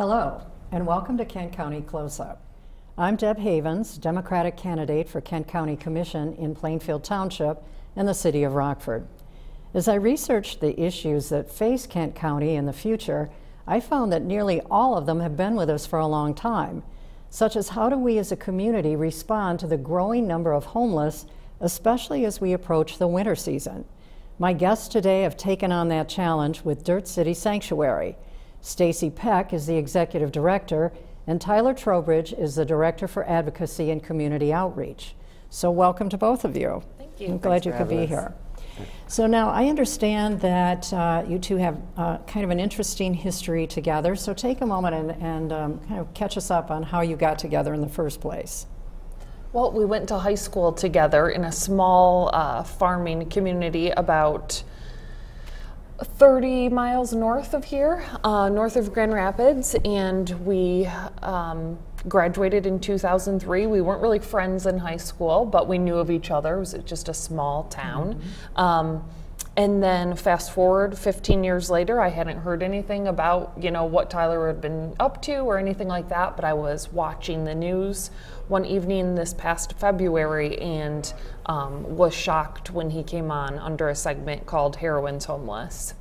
Hello, and welcome to Kent County Closeup. I'm Deb Havens, Democratic candidate for Kent County Commission in Plainfield Township and the city of Rockford. As I researched the issues that face Kent County in the future, I found that nearly all of them have been with us for a long time, such as how do we as a community respond to the growing number of homeless, especially as we approach the winter season. My guests today have taken on that challenge with Dirt City Sanctuary. Stacy Peck is the executive director, and Tyler Trowbridge is the director for advocacy and community outreach. So welcome to both of you. Thank you. I'm glad you could be here. So now I understand that you two have kind of an interesting history together. So take a moment and kind of catch us up on how you got together in the first place. Well, we went to high school together in a small farming community about 30 miles north of here, north of Grand Rapids, and we graduated in 2003. We weren't really friends in high school, but we knew of each other. It was just a small town. And then fast forward 15 years later, I hadn't heard anything about, what Tyler had been up to or anything like that, but I was watching the news one evening this past February and was shocked when he came on under a segment called Heroin's Homeless.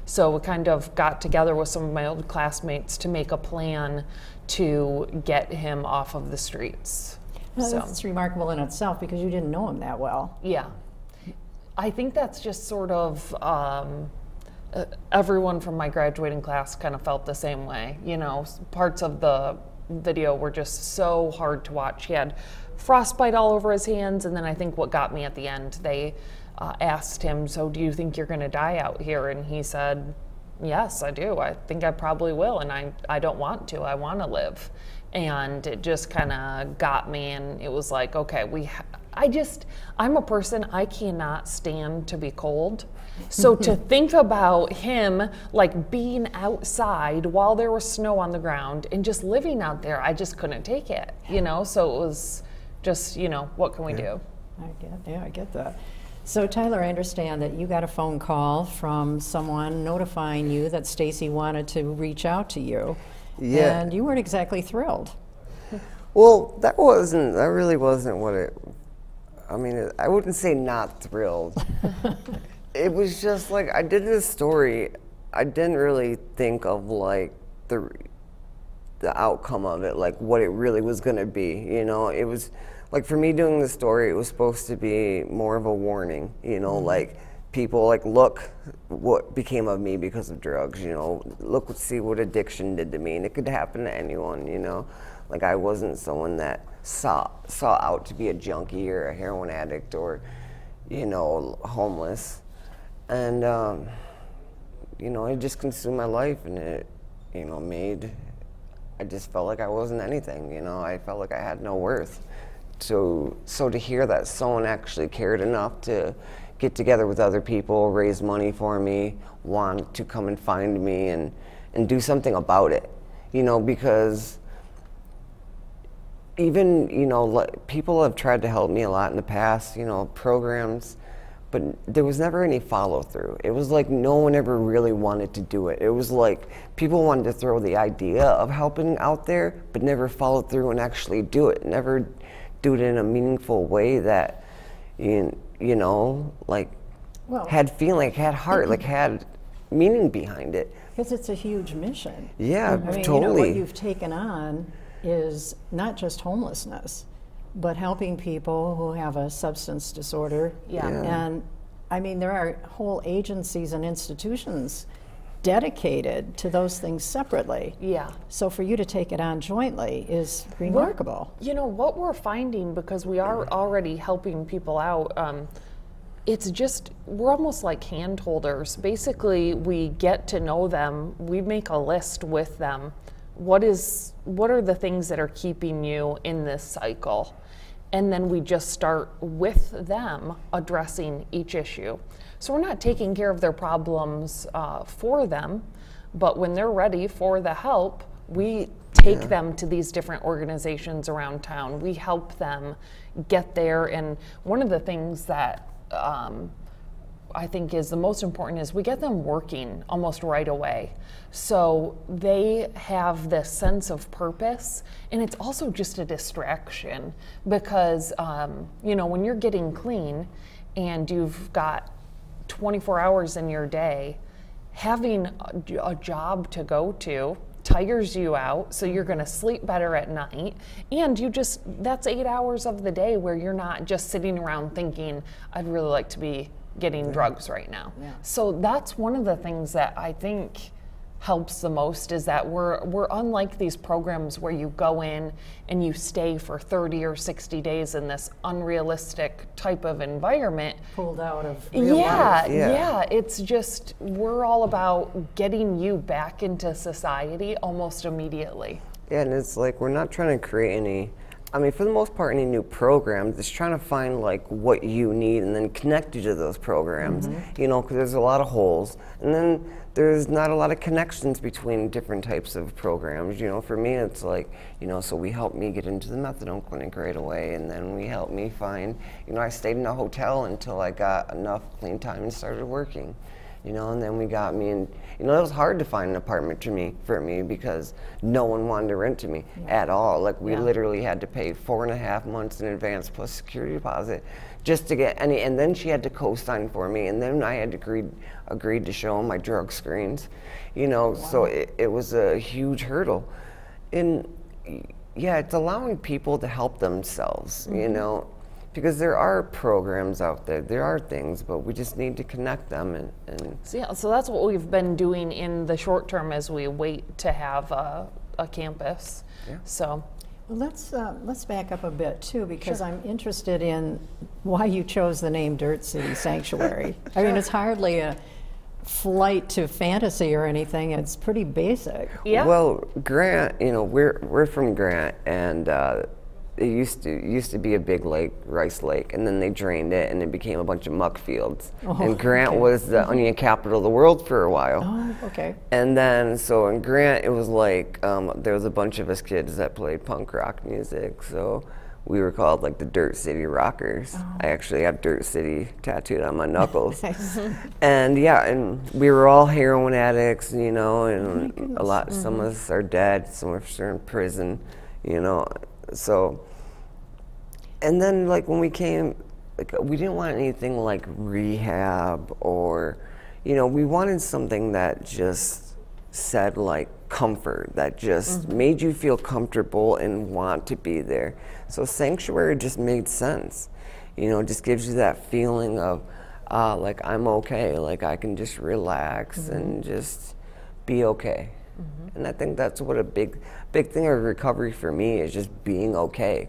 So we kind of got together with some of my old classmates to make a plan to get him off of the streets. Well, that's remarkable in itself because you didn't know him that well. Yeah. I think that's just sort of, everyone from my graduating class kind of felt the same way. Parts of the video were just so hard to watch. He had frostbite all over his hands, and then I think what got me at the end, they asked him, so do you think you're gonna die out here? And he said, yes, I do. I think I probably will, and I don't want to. I want to live. And it just kind of got me, and it was like, okay, I'm a person, I cannot stand to be cold. So to think about him like being outside while there was snow on the ground and just living out there, I just couldn't take it, So it was just, what can we do? I get that. So Tyler, I understand that you got a phone call from someone notifying you that Stacy wanted to reach out to you. Yeah. And you weren't exactly thrilled. Well, that really wasn't what I wouldn't say not thrilled. It was just like, I did this story, I didn't really think of like the outcome of it, like what it really was gonna be, It was, like for me doing the story, it was supposed to be more of a warning, like people like, look what became of me because of drugs, look, see what addiction did to me, and it could happen to anyone, Like I wasn't someone that saw out to be a junkie or a heroin addict or, homeless. And, it just consumed my life, and it, I just felt like I wasn't anything, I felt like I had no worth. So to hear that someone actually cared enough to get together with other people, raise money for me, want to come and find me and do something about it, because even, people have tried to help me a lot in the past, programs, but there was never any follow through. It was like no one ever really wanted to do it. It was like people wanted to throw the idea of helping out there, but never follow through and actually do it. Never do it in a meaningful way that, had feeling, had heart, like had meaning behind it. Because it's a huge mission. Yeah, I mean, totally. What you've taken on is not just homelessness, but helping people who have a substance disorder. Yeah. And I mean, there are whole agencies and institutions dedicated to those things separately. Yeah. So for you to take it on jointly is remarkable. What we're finding, because we are already helping people out, it's just, we're almost like hand holders. Basically, we get to know them, we make a list with them. What are the things that are keeping you in this cycle? And then we just start with them addressing each issue. So we're not taking care of their problems for them, but when they're ready for the help, we take them to these different organizations around town. We help them get there. And one of the things that I think is the most important is we get them working almost right away. So they have this sense of purpose, and it's also just a distraction because, you know, when you're getting clean and you've got 24 hours in your day, having a job to go to tires you out, so you're going to sleep better at night, and that's 8 hours of the day where you're not just sitting around thinking, I'd really like to be getting drugs right now. Yeah. So that's one of the things that I think helps the most, is that we're unlike these programs where you go in and you stay for 30 or 60 days in this unrealistic type of environment. Pulled out of real life. Yeah, it's just, we're all about getting you back into society almost immediately. Yeah, and it's like, we're not trying to create any, I mean, for the most part, any new programs. It's trying to find like what you need and then connect you to those programs, you know, because there's a lot of holes. And then there's not a lot of connections between different types of programs. You know, for me, it's like, you know, so we helped me get into the methadone clinic right away, and then we helped me find, you know, I stayed in a hotel until I got enough clean time and started working. You know, and then we got me in, you know, it was hard to find an apartment for me because no one wanted to rent to me at all. Like, we literally had to pay 4.5 months in advance plus security deposit just to get any, and then she had to co-sign for me, and then I had to agreed to show them my drug screens, you know, so it was a huge hurdle. And yeah, it's allowing people to help themselves, you know, because there are programs out there, there are things, but we just need to connect them. And so that's what we've been doing in the short term as we wait to have a campus. Yeah. So. Well, let's back up a bit too, because I'm interested in why you chose the name Dirt City Sanctuary. I mean, it's hardly a flight to fantasy or anything. It's pretty basic. Yeah. Well, Grant, you know, we're from Grant, and it used to be a big lake, Rice Lake, and then they drained it and it became a bunch of muck fields. And Grant was the onion capital of the world for a while. Oh, okay. And then, so in Grant, it was like, there was a bunch of us kids that played punk rock music, so we were called like the Dirt City Rockers. I actually have Dirt City tattooed on my knuckles. And yeah, and we were all heroin addicts, you know, and some of us are dead, some of us are in prison, you know. So, and then like when we came, like, we didn't want anything like rehab or, you know, we wanted something that just said like comfort, that just made you feel comfortable and want to be there. So Sanctuary just made sense, you know, it just gives you that feeling of, like, I'm okay, like I can just relax and just be okay. And I think that's what a big thing of recovery for me is, just being okay.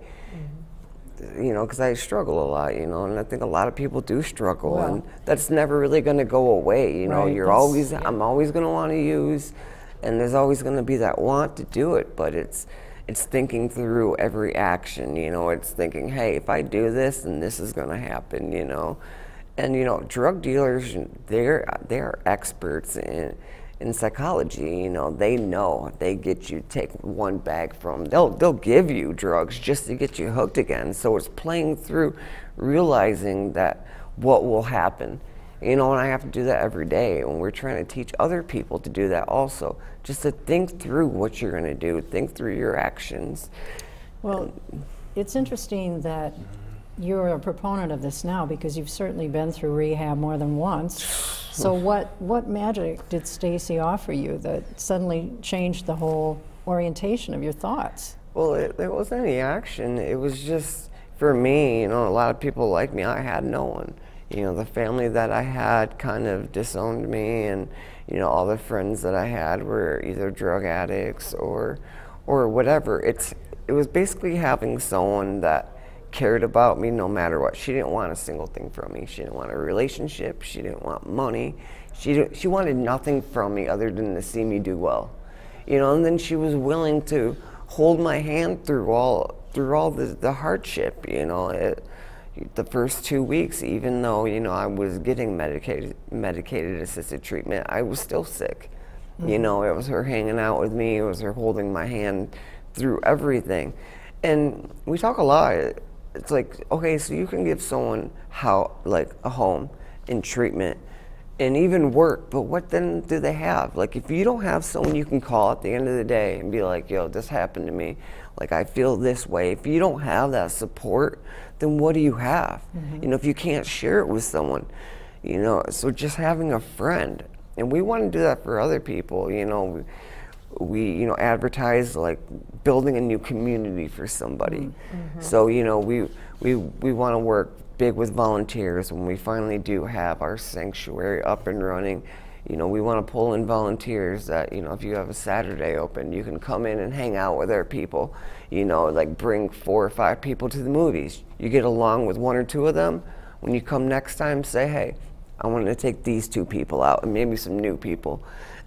You know, because I struggle a lot, you know, and I think a lot of people do struggle, and that's never really going to go away, you know. You're always, I'm always going to want to use, and there's always going to be that want to do it, but it's thinking through every action, you know. It's thinking, hey, if I do this, then this is going to happen, you know. And, you know, drug dealers, they're experts in psychology, you know. They know if they get you, take one bag from, they'll give you drugs just to get you hooked again. So it's playing through, realizing that what will happen, you know. And I have to do that every day, and we're trying to teach other people to do that also, just to think through what you're going to do, think through your actions. Well, it's interesting that you're a proponent of this now, because you've certainly been through rehab more than once. So what magic did Stacy offer you that suddenly changed the whole orientation of your thoughts? Well, there wasn't any action. It was just, for me, you know, a lot of people like me, I had no one. You know, the family that I had kind of disowned me, and, you know, all the friends that I had were either drug addicts or whatever. It was basically having someone that cared about me no matter what. She didn't want a single thing from me. She didn't want a relationship. She didn't want money. She wanted nothing from me other than to see me do well, you know. And then she was willing to hold my hand through all the hardship, you know. The first 2 weeks, even though, you know, I was getting medicated assisted treatment, I was still sick. You know, it was her hanging out with me. It was her holding my hand through everything. And we talk a lot. It's like, okay, so you can give someone like a home, in treatment and even work, but what then do they have? Like, if you don't have someone you can call at the end of the day and be like, yo, this happened to me, like, I feel this way. If you don't have that support, then what do you have? You know, if you can't share it with someone, you know, so just having a friend. And we want to do that for other people, you know. We you know, advertise like building a new community for somebody. So, you know, we want to work big with volunteers when we finally do have our sanctuary up and running. You know, we want to pull in volunteers that, you know, if you have a Saturday open, you can come in and hang out with our people. You know, like bring 4 or 5 people to the movies. You get along with 1 or 2 of them. When you come next time, say, hey, I want to take these 2 people out and maybe some new people.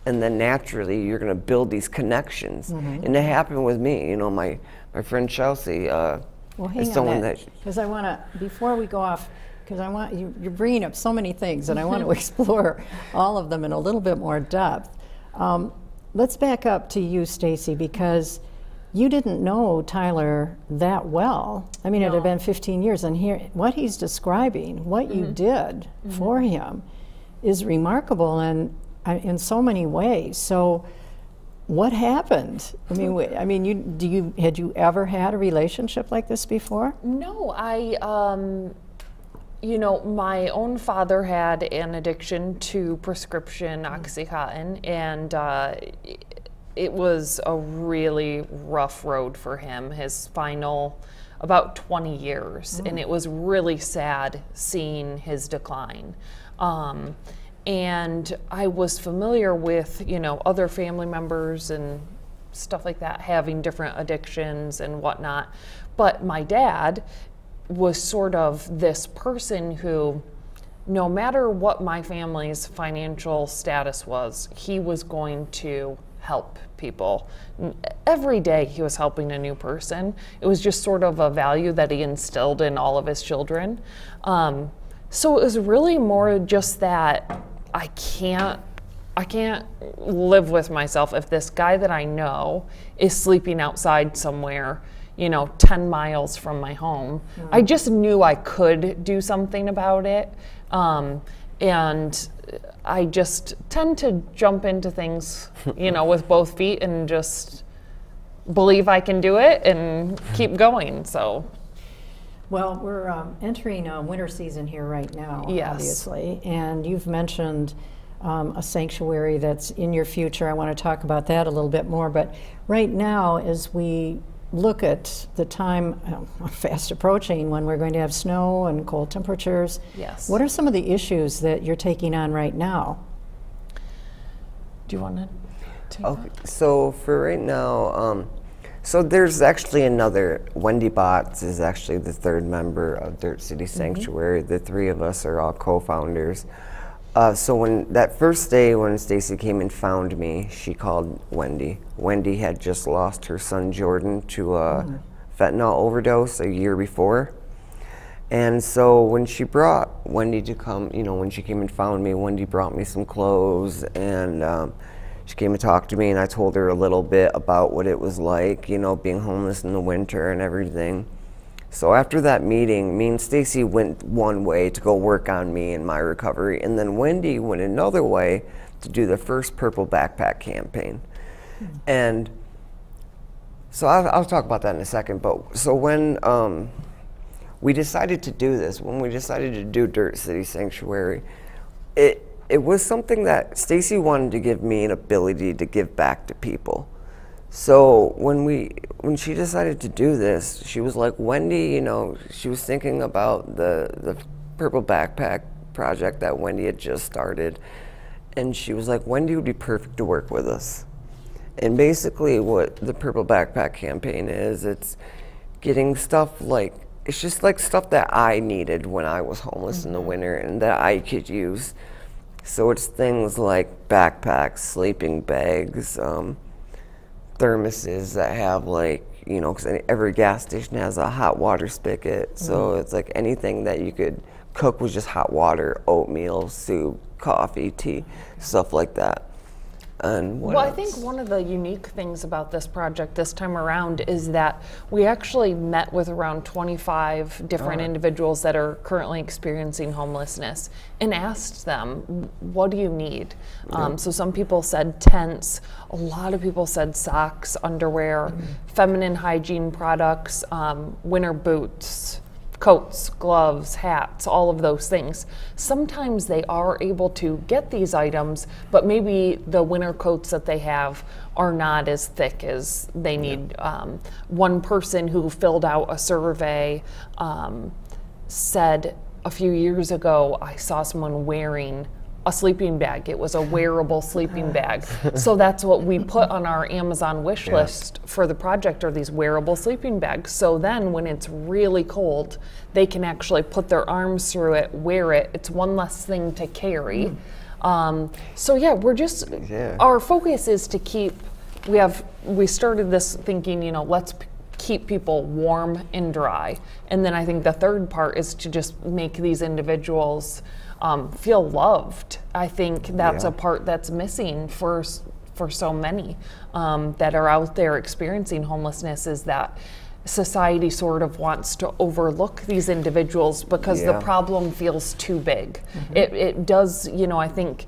And then naturally, you're going to build these connections. And it happened with me. You know, my friend Chelsea Well, hang is on someone that, because I want to, before we go off, because I want, you're bringing up so many things, and I want to explore all of them in a little bit more depth. Let's back up to you, Stacy, because you didn't know Tyler that well. I mean, it had been 15 years, and here, what he's describing, what you did for him, is remarkable and in so many ways. So, what happened? I mean, had you ever had a relationship like this before? No, you know, my own father had an addiction to prescription Oxycontin, and it was a really rough road for him, his final about 20 years, and it was really sad seeing his decline. And I was familiar with, you know, other family members and stuff like that having different addictions and whatnot. But my dad was sort of this person who, no matter what my family's financial status was, he was going to help people. Every day he was helping a new person. It was just sort of a value that he instilled in all of his children. So it was really more just that I can't live with myself if this guy that I know is sleeping outside somewhere, you know, 10 miles from my home. I just knew I could do something about it. And I just tend to jump into things, you know, with both feet and just believe I can do it and keep going, so. Well, we're entering winter season here right now, obviously, and you've mentioned a sanctuary that's in your future. I want to talk about that a little bit more, but right now, as we look at the time fast approaching when we're going to have snow and cold temperatures, what are some of the issues that you're taking on right now? Do you want to take that? So for right now, so there's actually another, Wendy Botts is actually the 3rd member of Dirt City Sanctuary. The 3 of us are all co-founders. So when that first day when Stacy came and found me, she called Wendy. Wendy had just lost her son Jordan to a fentanyl overdose a year before. And so when she brought Wendy to come, you know, when she came and found me, Wendy brought me some clothes, and she came and talked to me, and I told her a little bit about what it was like, you know, being homeless in the winter and everything. So after that meeting, me and Stacy went one way to go work on me and my recovery, and then Wendy went another way to do the first Purple Backpack campaign. And so I'll talk about that in a second, but so when we decided to do this, when we decided to do Dirt City Sanctuary, it was something that Stacy wanted to give me an ability to give back to people. So when she decided to do this, she was like, Wendy, you know, she was thinking about the Purple Backpack project that Wendy had just started, and she was like, Wendy would be perfect to work with us. And basically what the Purple Backpack campaign is, it's getting stuff like, it's just like stuff that I needed when I was homeless in the winter and that I could use. So it's things like backpacks, sleeping bags, thermoses that have, like, you know, because every gas station has a hot water spigot. So it's like anything that you could cook with just hot water, oatmeal, soup, coffee, tea, stuff like that. And what Well, I else? think one of the unique things about this project this time around is that we actually met with around 25 different individuals that are currently experiencing homelessness and asked them, what do you need? So some people said tents, a lot of people said socks, underwear, feminine hygiene products, winter boots, coats, gloves, hats, all of those things. Sometimes they are able to get these items, but maybe the winter coats that they have are not as thick as they need. One person who filled out a survey said a few years ago, I saw someone wearing a sleeping bag. It was a wearable sleeping bag. So that's what we put on our Amazon wish list for the project, are these wearable sleeping bags. So then when it's really cold, they can actually put their arms through it, wear it. It's one less thing to carry. So yeah, we're just, our focus is to keep, we started this thinking, you know, let's keep people warm and dry. And then I think the third part is to just make these individuals feel loved. I think that's a part that's missing for so many that are out there experiencing homelessness, is that society sort of wants to overlook these individuals because the problem feels too big. It does, you know, I think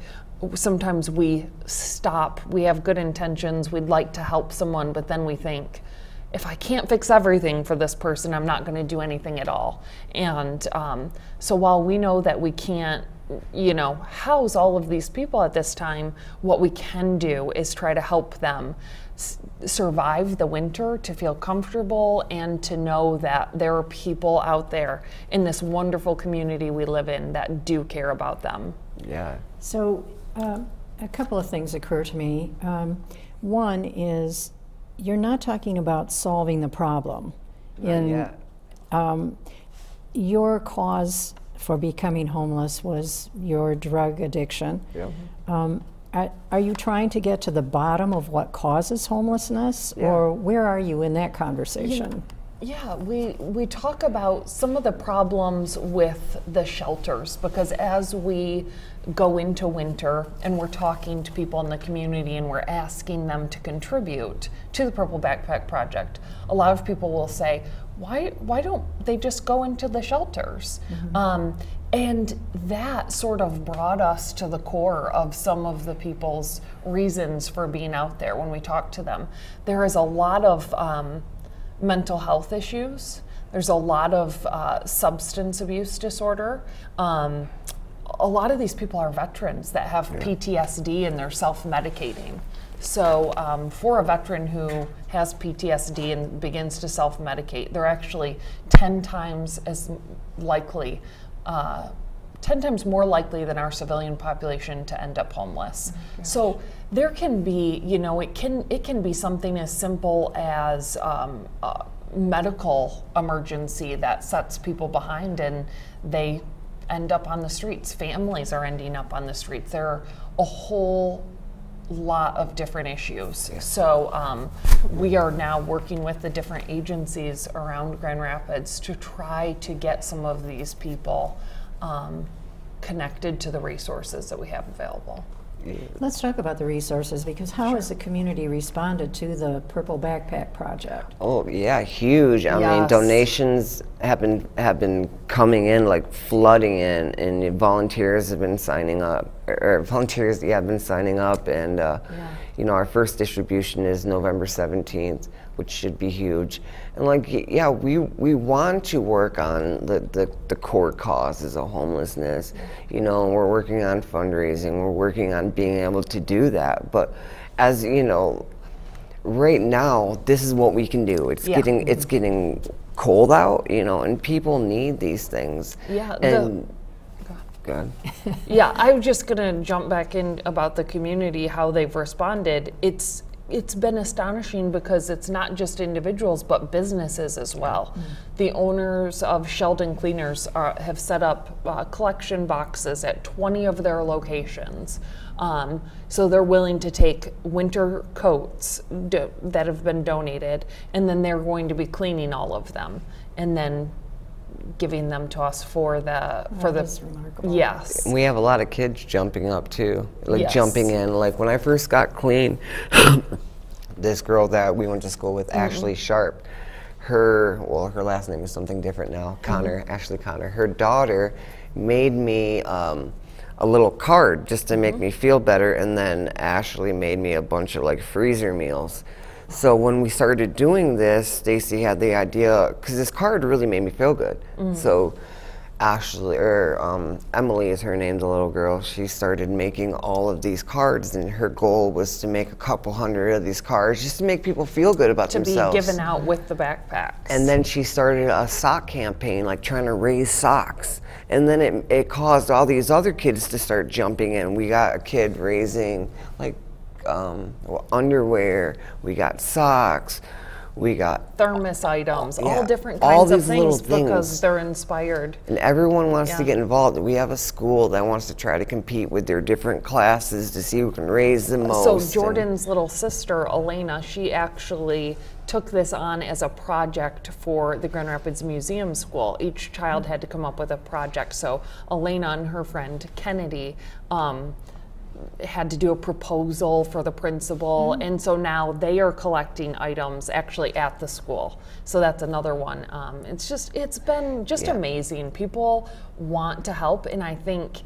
sometimes we stop, we have good intentions, we'd like to help someone, but then we think, if I can't fix everything for this person, I'm not going to do anything at all. And so while we know that we can't, you know, house all of these people at this time, what we can do is try to help them survive the winter, to feel comfortable, and to know that there are people out there in this wonderful community we live in that do care about them. Yeah. So a couple of things occur to me. One is, you're not talking about solving the problem. Your cause for becoming homeless was your drug addiction. Are you trying to get to the bottom of what causes homelessness, or where are you in that conversation? Yeah, we talk about some of the problems with the shelters, because as we go into winter and we're talking to people in the community and we're asking them to contribute to the Purple Backpack Project, a lot of people will say, why don't they just go into the shelters? And that sort of brought us to the core of some of the people's reasons for being out there when we talk to them. There is a lot of mental health issues. There's a lot of substance abuse disorder. A lot of these people are veterans that have PTSD and they're self-medicating. So for a veteran who has PTSD and begins to self-medicate, they're actually 10 times as likely, 10 times more likely than our civilian population to end up homeless. So there can be, you know, it can be something as simple as a medical emergency that sets people behind and they end up on the streets. Families are ending up on the streets. There are a whole lot of different issues. So we are now working with the different agencies around Grand Rapids to try to get some of these people connected to the resources that we have available. Let's talk about the resources, because how has the community responded to the Purple Backpack Project? Oh yeah, huge. I mean, donations have been coming in, like flooding in, and volunteers have been signing up, or volunteers have been signing up, and you know, our first distribution is November 17th, which should be huge. And like, yeah, we want to work on the core causes of homelessness. You know, we're working on fundraising, we're working on being able to do that. But as you know, right now, this is what we can do. It's getting cold out, you know, and people need these things. Yeah. And good. Yeah, I was just gonna jump back in about the community, how they've responded. It's been astonishing because it's not just individuals, but businesses as well. The owners of Sheldon Cleaners have set up collection boxes at 20 of their locations. So they're willing to take winter coats that have been donated, and then they're going to be cleaning all of them and then giving them to us for the That's remarkable. yes. We have a lot of kids jumping up too, like Yes. jumping in. Like when I first got clean, this girl that we went to school with, Ashley Sharp, her last name is something different now, Connor, Ashley Connor. Her daughter made me a little card just to make me feel better, and then Ashley made me a bunch of like freezer meals. So when we started doing this, Stacy had the idea, because this card really made me feel good. So Ashley, or Emily is her name, the little girl, she started making all of these cards, and her goal was to make a couple hundred of these cards just to make people feel good about themselves. To be given out with the backpacks. And then she started a sock campaign, like trying to raise socks. And then it caused all these other kids to start jumping in. We got a kid raising like underwear, we got socks, we got thermos items, yeah, all different all kinds of these little things because things. they're inspired. And everyone wants to Yeah. get involved. We have a school that wants to try to compete with their different classes to see who can raise the most. So and- Jordan's little sister, Elena, she actually took this on as a project for the Grand Rapids Museum School. Each child had to come up with a project. So Elena and her friend Kennedy had to do a proposal for the principal, and so now they are collecting items actually at the school. So that's another one. It's been just Yeah. amazing. People want to help, and I think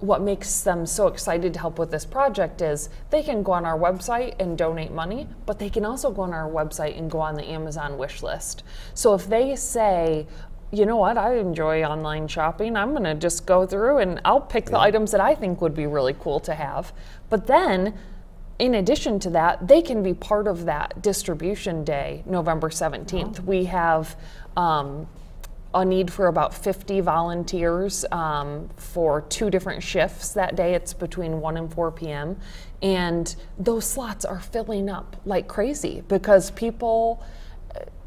what makes them so excited to help with this project is they can go on our website and donate money, but they can also go on our website and go on the Amazon wish list. So if they say, you know what, I enjoy online shopping, I'm gonna just go through and I'll pick the items that I think would be really cool to have. But then, in addition to that, they can be part of that distribution day, November 17th. We have a need for about 50 volunteers for 2 different shifts that day. It's between 1 and 4 p.m. And those slots are filling up like crazy because people,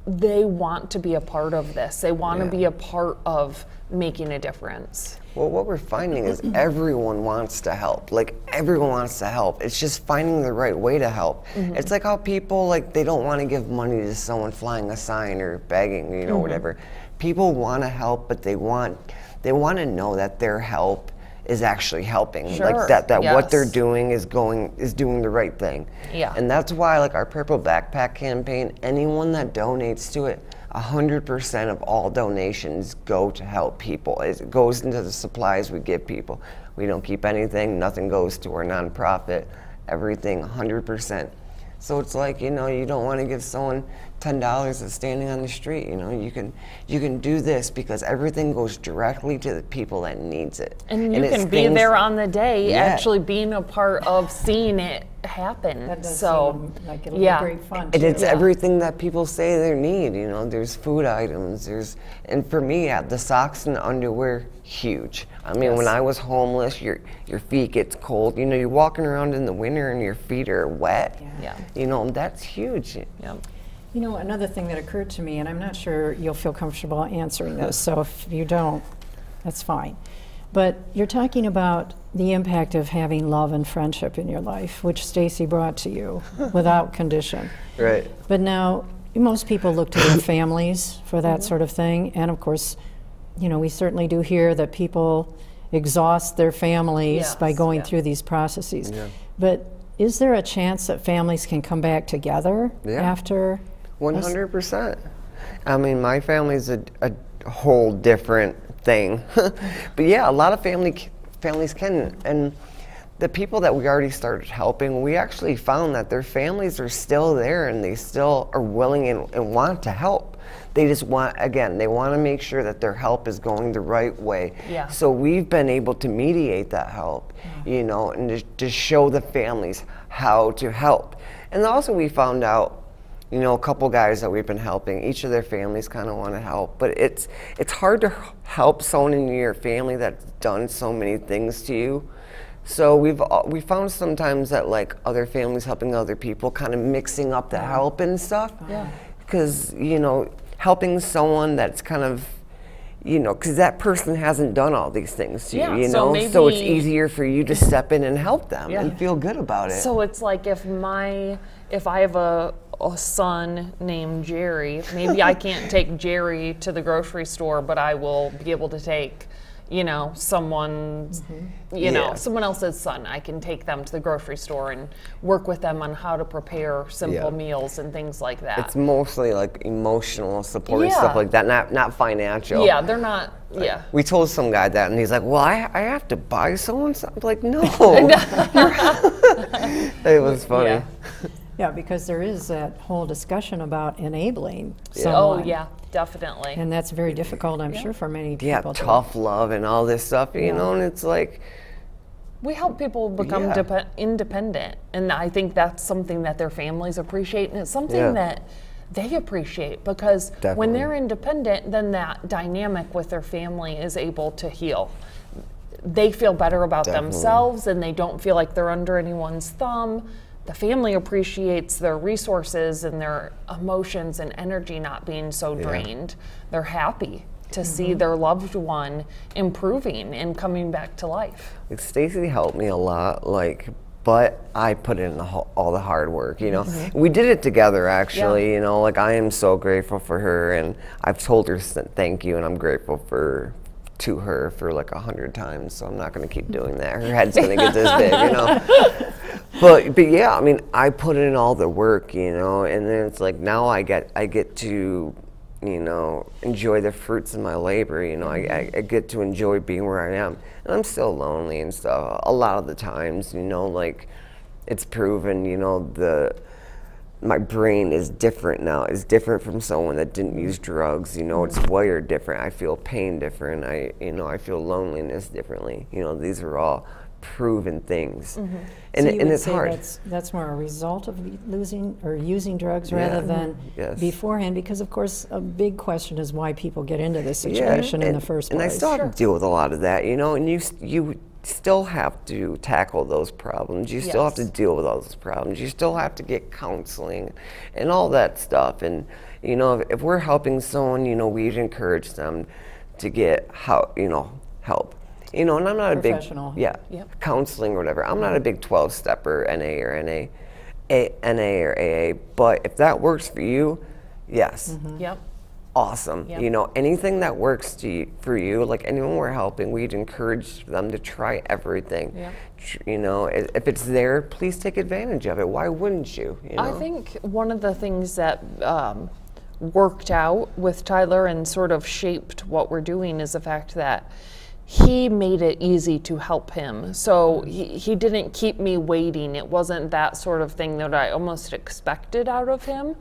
they want to be a part of this. They want to be a part of making a difference. Well, what we're finding is everyone wants to help. Like, everyone wants to help. It's just finding the right way to help. It's like how people, like, they don't want to give money to someone flying a sign or begging, you know, whatever. People want to help, but they want to know that their help is actually helping. Sure. Like that what they're Yes. doing is doing the right thing. Yeah. And that's why, like, our Purple Backpack campaign, anyone that donates to it, 100% of all donations go to help people. It goes into the supplies we give people. We don't keep anything. Nothing goes to our nonprofit. Everything, 100%. So it's like, you know, you don't want to give someone $10 that's standing on the street. You know, you can do this because everything goes directly to the people that needs it. And you it's can be things- there on the day, Yeah. actually being a part of seeing it happen. That does So, seem like it'll yeah. be great fun. And it's too. everything that people say they need, you know, there's food items, and for me, the socks and the underwear, huge. I mean, when Yes. I was homeless, your feet gets cold, you know, you're walking around in the winter and your feet are wet. Yeah. You know, that's huge. Yep. You know, another thing that occurred to me, and I'm not sure you'll feel comfortable answering this, so if you don't, that's fine. But you're talking about the impact of having love and friendship in your life, which Stacy brought to you without condition. Right. But now, most people look to their families for that sort of thing, and of course, you know, we certainly do hear that people exhaust their families by Yes, going yeah. through these processes. But is there a chance that families can come back together after? 100%. I mean, my family's a whole different thing. But yeah, a lot of families can. And the people that we already started helping, we actually found that their families are still there and they still are willing and want to help. They just want, again, they want to make sure that their help is going the right way. Yeah. So we've been able to mediate that help, you know, and to show the families how to help. And also we found out, you know, a couple guys that we've been helping, each of their families kind of want to help, but it's hard to help someone in your family that's done so many things to you. So we found sometimes that, like, other families helping other people, kind of mixing up the help and stuff. Yeah. Because, you know, helping someone that's kind of, you know, because that person hasn't done all these things to Yeah, you, you so know, so it's maybe- easier for you to step in and help them Yeah. and feel good about it. So it's like if I have a a son named Jerry. Maybe I can't take Jerry to the grocery store, but I will be able to take, you know, someone's, you know, someone else's son. I can take them to the grocery store and work with them on how to prepare simple meals and things like that. It's mostly like emotional support and stuff like that, not financial. Yeah, they're not, We told some guy that, and he's like, well, I have to buy someone something. I'm like, no. It was funny. Yeah, because there is that whole discussion about enabling someone. Oh, yeah, definitely. And that's very difficult, I'm sure, for many people. Yeah, tough love and all this stuff, you know, and it's like... We help people become independent, and I think that's something that their families appreciate, and it's something that they appreciate, because when they're independent, then that dynamic with their family is able to heal. They feel better about themselves, and they don't feel like they're under anyone's thumb. The family appreciates their resources and their emotions and energy not being so drained. They're happy to see their loved one improving and coming back to life. Like, Stacy helped me a lot, like, but I put in all the hard work, you know. We did it together, actually, you know, like, I am so grateful for her, and I've told her thank you, and I'm grateful to her for like 100 times, so I'm not going to keep doing that. Her head's going to get this big, you know. But yeah, I mean, I put in all the work, you know, and then it's like now I get to, you know, enjoy the fruits of my labor, you know. I get to enjoy being where I am, and I'm still lonely and stuff a lot of the times, you know. Like, it's proven, you know, my brain is different now. It's different from someone that didn't use drugs, you know. It's wired different. I feel pain different. I feel loneliness differently. You know, these are all proven things. And, so you would it's say hard. That's more a result of losing or using drugs rather than beforehand, because of course a big question is why people get into this situation in the first place. And I still have to deal with a lot of that, you know, and you still have to tackle those problems. You still have to deal with all those problems. You still have to get counseling and all that stuff. And, you know, if we're helping someone, you know, we'd encourage them to get help. You know, and I'm not a big counseling or whatever. I'm not a big 12-stepper, NA or NA or AA. But if that works for you, awesome. You know, anything that works for you, like anyone we're helping, we'd encourage them to try everything. You know, if it's there, please take advantage of it. Why wouldn't you? You know? I think one of the things that worked out with Tyler and sort of shaped what we're doing is the fact that he made it easy to help him. So he didn't keep me waiting. It wasn't that sort of thing that I almost expected out of him.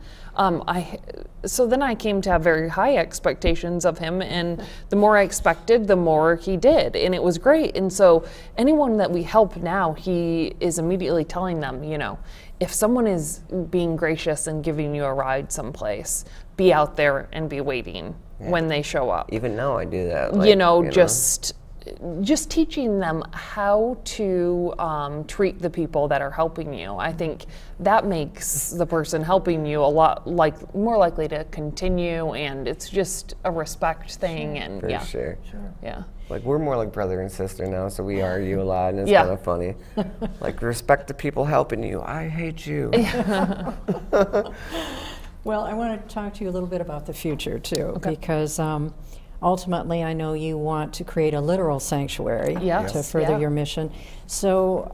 So then I came to have very high expectations of him, and the more I expected, the more he did, and it was great. And so anyone that we help now, he is immediately telling them, you know, if someone is being gracious and giving you a ride someplace, be out there and be waiting when they show up. Even now I do that. Like, just teaching them how to treat the people that are helping you. I think that makes the person helping you a lot more likely to continue, and it's just a respect thing. And For sure. Yeah. Like, we're more like brother and sister now, so we argue a lot, and it's kind of funny. Like, respect the people helping you. I hate you. Well, I want to talk to you a little bit about the future too, because ultimately I know you want to create a literal sanctuary to further your mission. So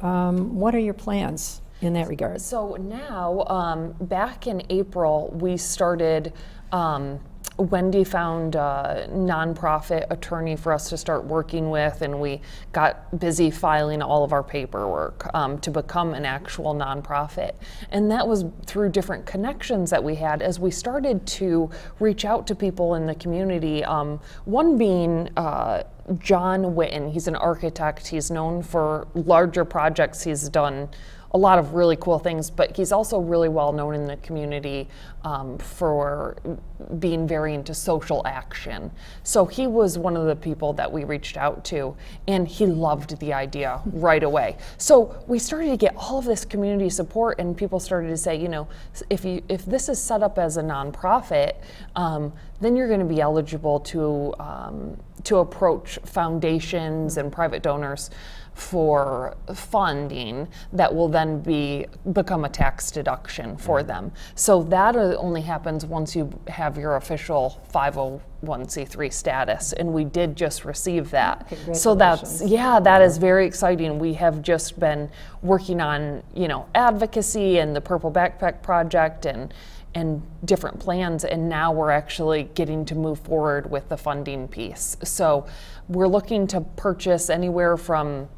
what are your plans in that regard? So now, back in April, we started, Wendy found a nonprofit attorney for us to start working with, and we got busy filing all of our paperwork to become an actual nonprofit. And that was through different connections that we had as we started to reach out to people in the community. One being John Witten. He's an architect. He's known for larger projects. He's done a lot of really cool things, but he's also really well known in the community for being very into social action. So he was one of the people that we reached out to, and he loved the idea right away. So we started to get all of this community support, and people started to say, you know, if this is set up as a nonprofit, then you're going to be eligible to to approach foundations and private donors for funding that will then become a tax deduction for them. So that only happens once you have your official 501c3 status, and we did just receive that. So that is very exciting. We have just been working on, you know, advocacy and the Purple Backpack Project and different plans, and now we're actually getting to move forward with the funding piece. So we're looking to purchase anywhere from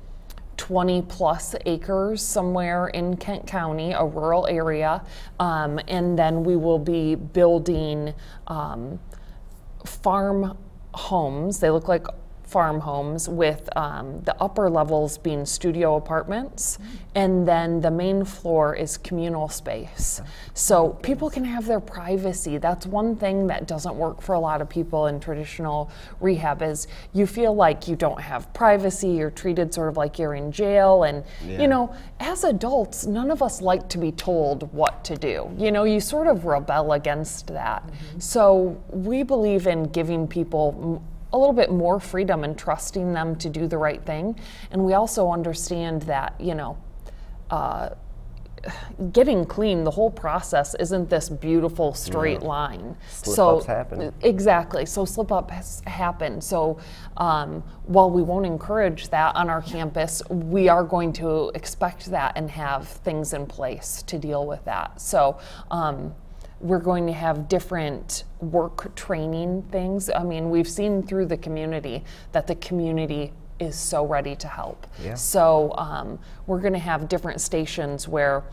20 plus acres somewhere in Kent County, a rural area, and then we will be building farm homes. They look like farm homes with the upper levels being studio apartments, and then the main floor is communal space. So people can have their privacy. That's one thing that doesn't work for a lot of people in traditional rehab, is you feel like you don't have privacy, you're treated sort of like you're in jail, and you know, as adults, none of us like to be told what to do. You know, you sort of rebel against that. So we believe in giving people a little bit more freedom and trusting them to do the right thing. And we also understand that, you know, getting clean, the whole process isn't this beautiful straight line. Slip-ups happen. Exactly. So slip-ups happen. So while we won't encourage that on our campus, we are going to expect that and have things in place to deal with that. So we're going to have different work training things. I mean, we've seen through the community that the community is so ready to help. So we're going to have different stations where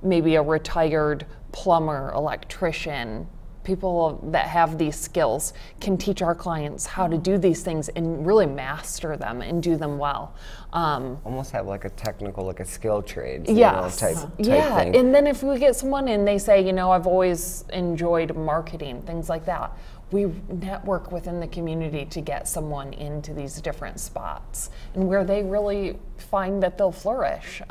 maybe a retired plumber, electrician, people that have these skills can teach our clients how to do these things and really master them and do them well. Almost have like a technical, like a skill trade, yes. type thing. And then if we get someone and they say, you know, I've always enjoyed marketing, things like that, we network within the community to get someone into these different spots and where they really find that they'll flourish.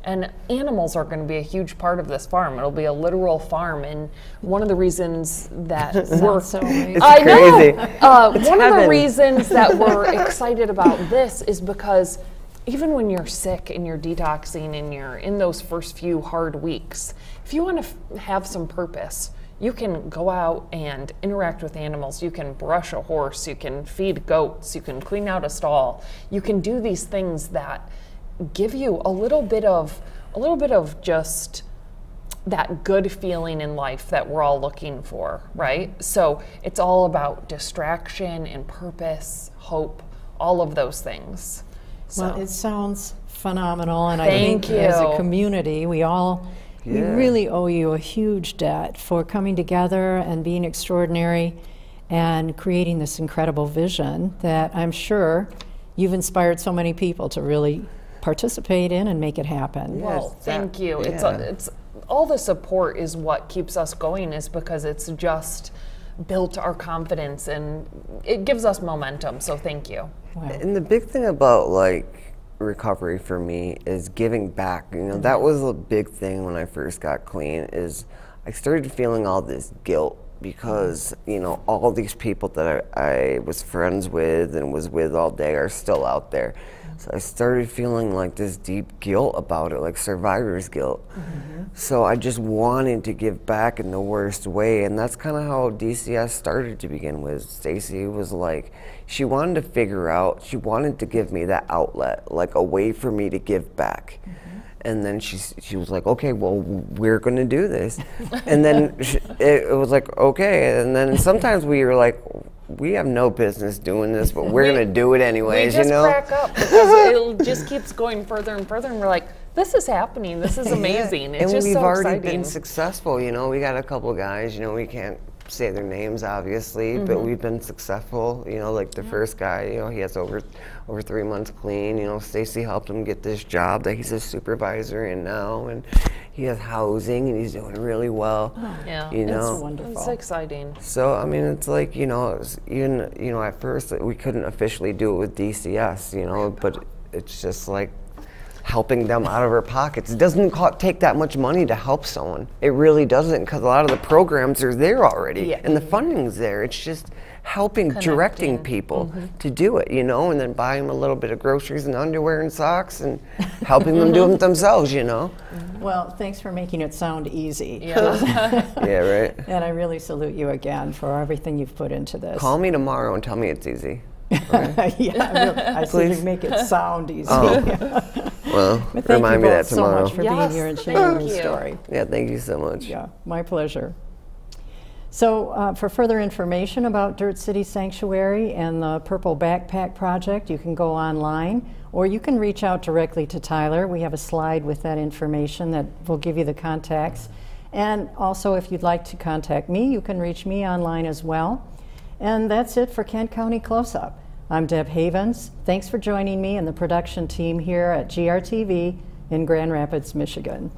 And animals are going to be a huge part of this farm. It'll be a literal farm, and one of the reasons that we're so amazing. I crazy. know. One of the reasons that we're excited about this is because even when you're sick and you're detoxing and you're in those first few hard weeks, if you want to have some purpose, you can go out and interact with animals. You can brush a horse, you can feed goats, you can clean out a stall. You can do these things that give you a little bit of just that good feeling in life that we're all looking for, right? So it's all about distraction and purpose, hope, all of those things. So. Well, it sounds phenomenal, and Thank I think you. as a community, we really owe you a huge debt for coming together and being extraordinary and creating this incredible vision that I'm sure you've inspired so many people to really participate in and make it happen. Well, thank you. It's all the support is what keeps us going, is because it's just built our confidence and it gives us momentum. So thank you. Wow. And the big thing about like recovery for me is giving back. You know, that was a big thing when I first got clean, is I started feeling all this guilt because, you know, all these people that I was friends with and was with all day are still out there. So I started feeling like this deep guilt about it, like survivor's guilt. So I just wanted to give back in the worst way, and that's kind of how DCS started to begin with. Stacy was like, she wanted to figure out, she wanted to give me that outlet, like a way for me to give back. And then she was like, okay, well, we're going to do this. And then it was like, okay. And then sometimes we were like, we have no business doing this, but we're going to do it anyways, we just you know? crack up because it just keeps going further and further, and we're like, this is happening. This is amazing. It's and just we've so already exciting. been successful, you know? We got a couple guys, you know, we can't say their names, obviously, but we've been successful. You know, like the first guy, you know, he has over 3 months clean. You know, Stacy helped him get this job that he's a supervisor in now, and he has housing, and he's doing really well. Yeah, you know, It's wonderful. it's exciting. so I mean, it's like, you know, even, you know, at first we couldn't officially do it with DCS, you know, but it's just like helping them out of our pockets. It doesn't take that much money to help someone. It really doesn't, because a lot of the programs are there already, and the funding's there. It's just helping, directing people to do it, you know, and then buying them a little bit of groceries and underwear and socks and helping them do it themselves, you know. Well, thanks for making it sound easy. Yeah. Yeah, right. And I really salute you again for everything you've put into this. Call me tomorrow and tell me it's easy. I said you make it sound easy. Oh. Well, But remind me that thank you both so tomorrow. much for being here and sharing your story. Yeah, thank you so much. Yeah, my pleasure. So for further information about Dirt City Sanctuary and the Purple Backpack Project, you can go online, or you can reach out directly to Tyler. We have a slide with that information that will give you the contacts. And also, if you'd like to contact me, you can reach me online as well. And that's it for Kent County Close-Up. I'm Deb Havens. Thanks for joining me and the production team here at GRTV in Grand Rapids, Michigan.